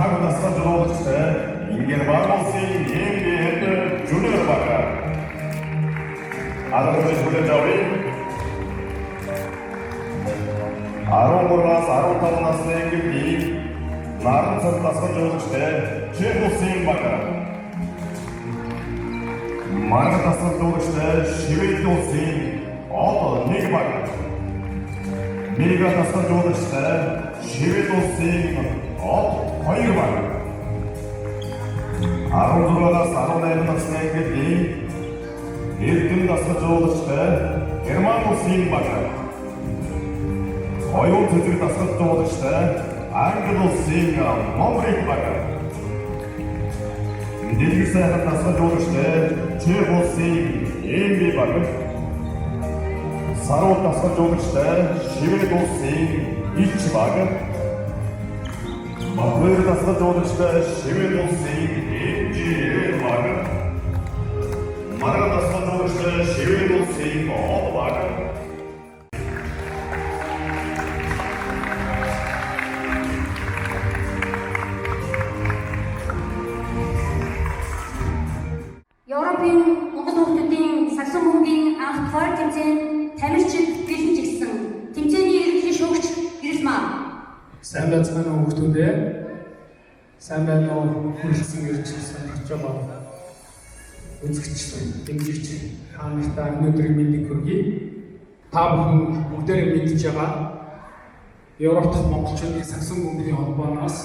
Маргаret насгал жуулчтай Ингээр улсын NBA-д жуниор баг. Аргач хүлээж авъя. 13-аас 15 насны ангидын наран цог насгал жуулчтай Чех улсын баг. Маргаret насгал жуулчтай Швед улсын Од 1 баг. Мэргэд насгал жуулчтай Швед улсын Од 2 баг. 16-аас 18 насны ангидын Эрдэнэ насгал жуулчтай Герман улсын баг. Оюун цэцэг насгал жуулчтай Англи улсын Монголын баг. Дэлгэр сайхан насгал жуулчтай Чех улсын NBA баг. Сарууд насгал жуулчтай Швед улсын Илч баг. Махвэр насгал жуулчтай Швед улсын MGL баг. Маргаret насгал жуулчтай Швед улсын Од баг. Европын Монгол хүүхдүүдийн сагсан бөмбөгийн анх тухай тэмцээн тамирчид бэлэн жигсэн. Тэмцээний ерөнхий шуугч Гэрэлмаа. Сайн байцгаана уу хүүхдүүдээ. Сайн байна уу хүрэлцэн ирж сонирхож байгаа үзэгч, дэмжигч хаанартаа өнөөдрийн мэндийг хүргэе. Та бүхэн бүгдээрээ мэдж байгаа Европ дахь монголчуудын сагсан бөмбөгийн холбооноос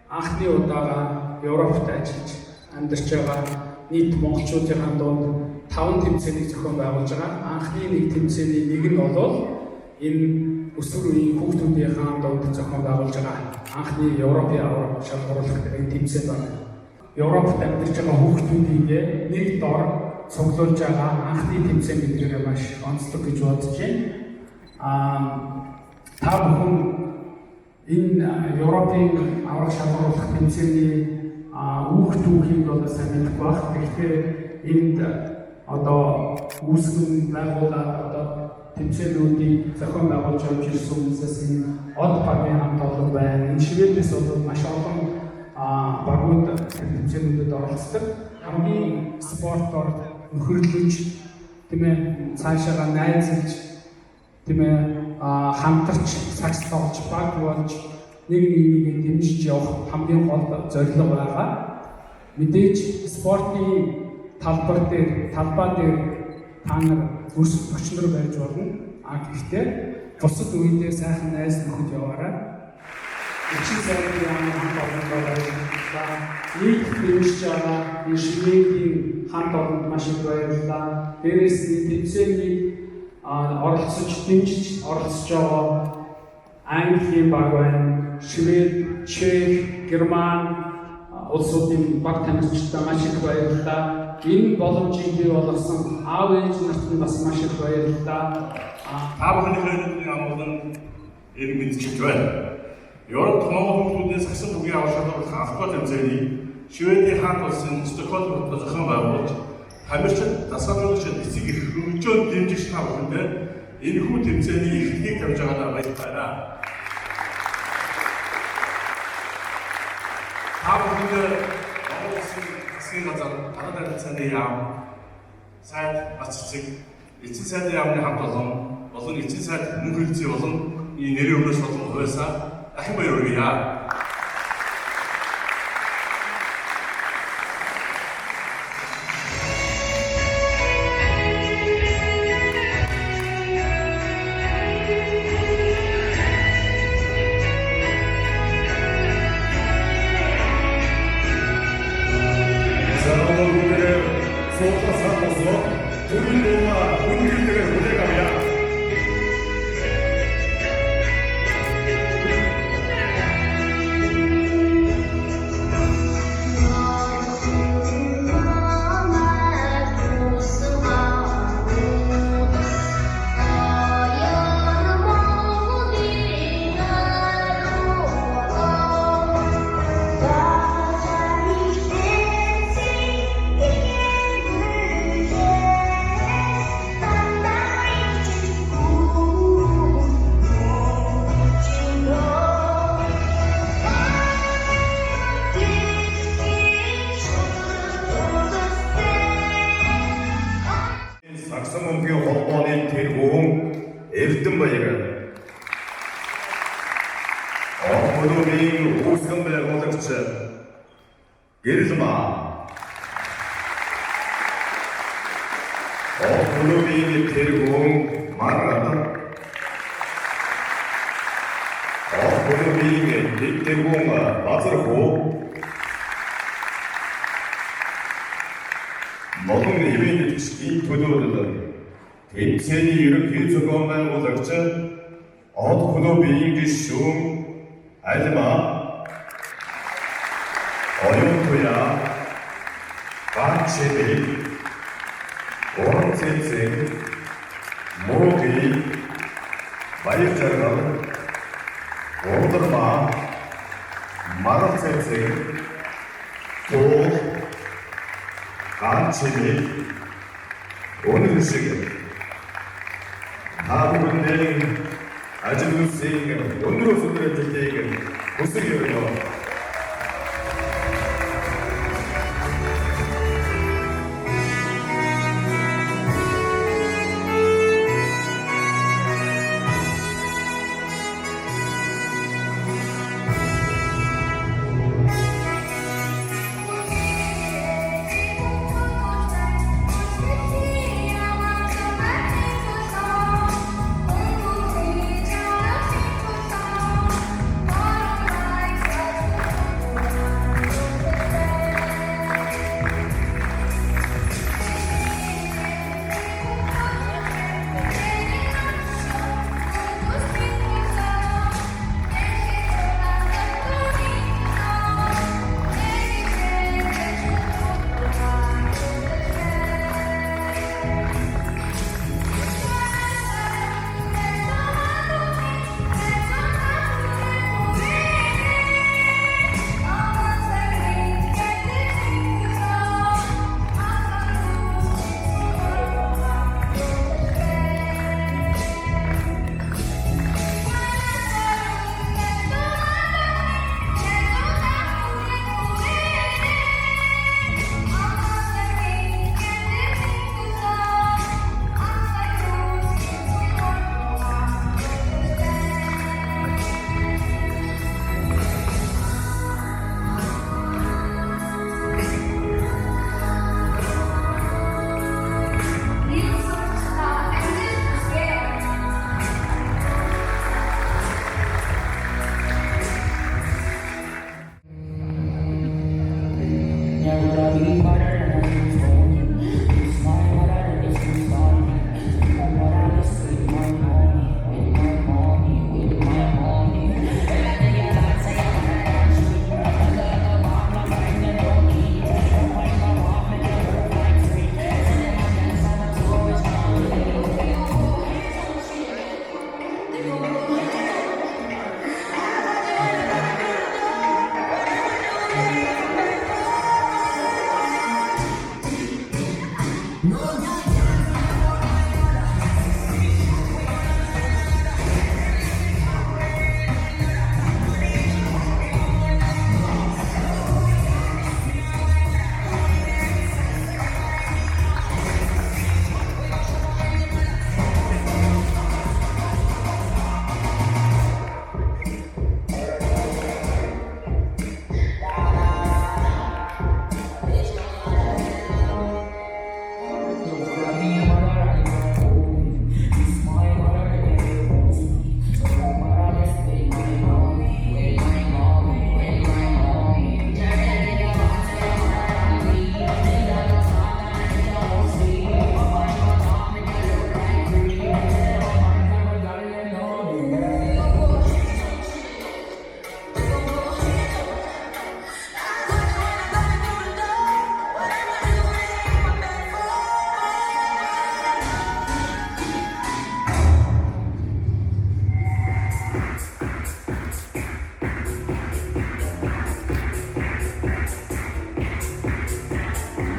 анхны удаага Европт ажиллаж амьдарч байгаа нийт монголчуудын дунд 5 тэмцээнийг зохион байгуулж байгаа. Анхны нэг тэмцээний нэг нь бол энэ өсвөр үеийн хүүхдүүдийн дунд зохион байгуулж байгаа анхны Европын аврал шалгаруулах тэмцээн байна. Европт амьдарч байгаа хүүхдүүдийг нэг дор цуглуулж байгаа анхны тэмцээн гэдгээр маш онцлог гэж бодож байна. Та бүхэн энэ Европын аврал шалгаруулах тэмцээний үүх түүхийг бол сайн мэдэхгүй байх. Тэгэхээр энд одоо үүсгэн байгуулаад одоо тэмцээнүүдийг зохион байгуулж явж ирсэн хүмүүсээс энэ Од багийн хамт олон байна. Энэ Шведээс бол маш олон багууд тэмцээнүүдэд оролцдог. Хамгийн спортоор нөхөрлөж тийм ээ цаашаа найзалж тийм ээ хамтарч сакс тоглож баг болж нэг нэгийг дэмжиж явах хамгийн гол зорилго байгаа. Мэдээж спортын талбай дээр та нар өрсөлдөх өчнөр байж болно. Гэхдээ бусад үедээ сайхан найз нөхөд яваарай. Эцэг сайхан яамны хамт олонд баярлалаа. Нийт дэмжиж байгаа энэ Шведийн хамт олонд маш их баярлалаа. Дээрээс нь тэмцээний оролцож дэмжиж оролцож байгаа Английн баг байна. Швед, Чех, Герман улсуудын баг тамирчидаа маш их баярлалаа. Энэ боломжийг бий болгосон аав ээж нарт нь бас маш их баярлалаа. Та бүхний амгалан энэ мэдчилж байна. Европ Монгол хүүхдүүдийн сагсан бүгийн аврал шалгаруулах анхны тэмцээний Шведийн хаант улсын Стокгольм хотод зохион байгуулж тамирчид дасгалжуулагчид эцэг их хөгжөөнд дэмжиж та бүхэндээ энэ хүү тэмцээний эхлэлийг тавьж байгаадаа баярлалаа. Та бүхэнд Монгол улсын засгийн газар дараагийн тэмцээний яам сайд бас эцэг сайдын яамны хамт болон эцэг сайд мөн хөлцөө болон энэ нэрийн өмнөөс болон хувьсаа дахин баяр хүргье. эрдэн баяр. Одоомын үүсгэн байгуулагч Гэрэл маа. Одоомын тэргүүн Маргат. Одоомын тэргүүн Базархуу. Могон ивэнэтчгийн төлөөлөл тэмцээний ерөнхий зохион байгуулагч Од клубын гишүүн Альма Оюутуя Ганчэби Оронцэцэг Моги Баяржаргал Ордорма Марцэцэг Тоо Ганчэби Онэршиг Хаагүндэн 아직은 오늘로 손들었을 때에는 못쓰게요.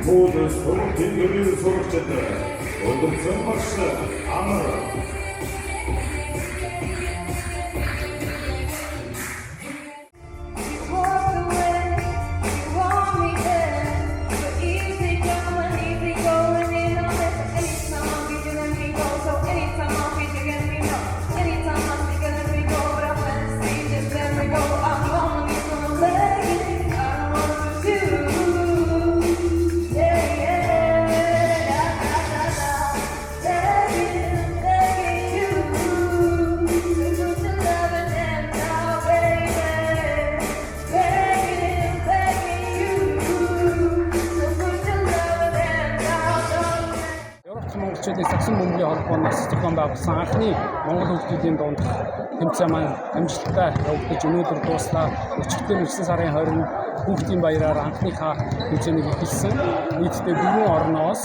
모든 소극 빈도민 소극자들 모든 선박스 아무나 Anytime I'll be doing me go, so anytime I'll be doing me know. холбооноос зохион байгуулсан анхны Монгол хүүхдүүдийн дунд тэмцээн маань амжилттай явагдаж өнөөдөр дууслаа. Өчигдөр 9 сарын 20-нд хүүхдийн баяраар анхныхаа тэмцээнийг эхэлсэн. Нийтдээ 4 орноос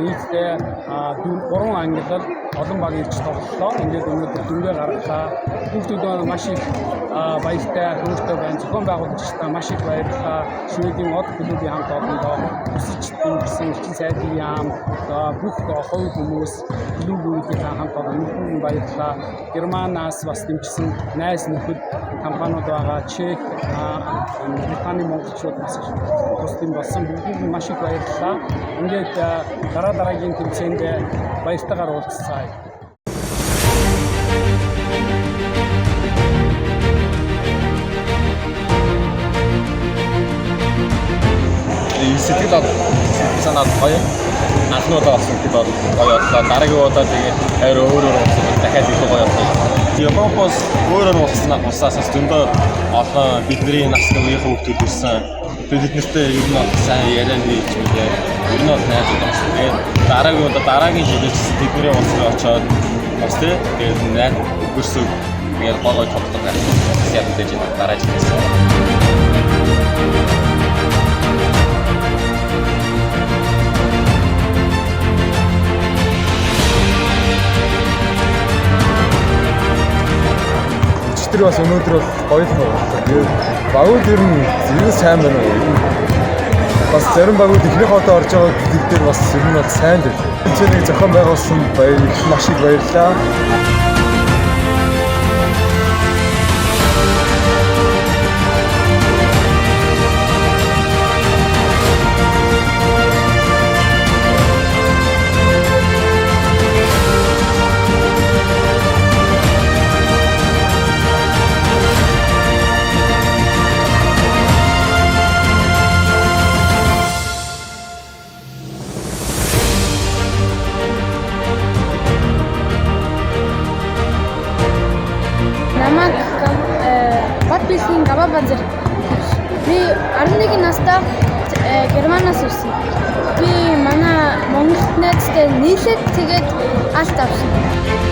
нийтдээ 3 ангилал олон баг ирж тоглолоо. Ингээд өнөөдөр дүнгээ гаргалаа. Хүүхдүүд маш их баяртай хөрөлтөө байна. Зохион байгуулагчдаа маш их баярлалаа. Шведийн од клубийн хамт олондоо өсөж дэмжсэн эрчим сайдын яам бүх хувь хүмүүс клубүүдийн хамт олон хүмүүст баярлалаа. Германаас бас дэмжсэн найз нөхөд компаниуд байгаа. Чех, Британий монголчууд бас тусдын болсон. Бүгдийг маш их баярлалаа. Ингээд дараагийн тэмцээнд баяртайгаар уулзцаая. Сэтгэл санаад гоё. Анхнуудаа бас сэтгэл гоё боллоо. Дараагийн удаа тэгээд хайр өөр уулзах дахиад их гоё боллоо. Европоос өөрөөр уулзсанаас зөндөө олон бидний насны үеийн хүүхдүүд ирсэн. Тэднэртэй ер нь сайн яриа хийж мэдээ. Ер нь найзууд бас тэгээд дараагийн жилээс тэдний уулзсан очоод бас тэгээд найз өгөрсөг тэгээд гоё тоглох байх. Яг мэдээж дараа жилээс. Тэр бас өнөөдөр гоё л байна. Багууд ер нь зэрэг сайн байна уу? Бас зарим багууд ихний хотод орж байгаа гэдэг дээр бас ер нь бол сайн дээ. Тэмцээнийг зохион байгуулсан маш их баярлалаа. Батбисийн Габабазар. Би 11 настай Германаас ирсэн. Би манай Монгол найзтай нийлээд тэгээд алт авсан.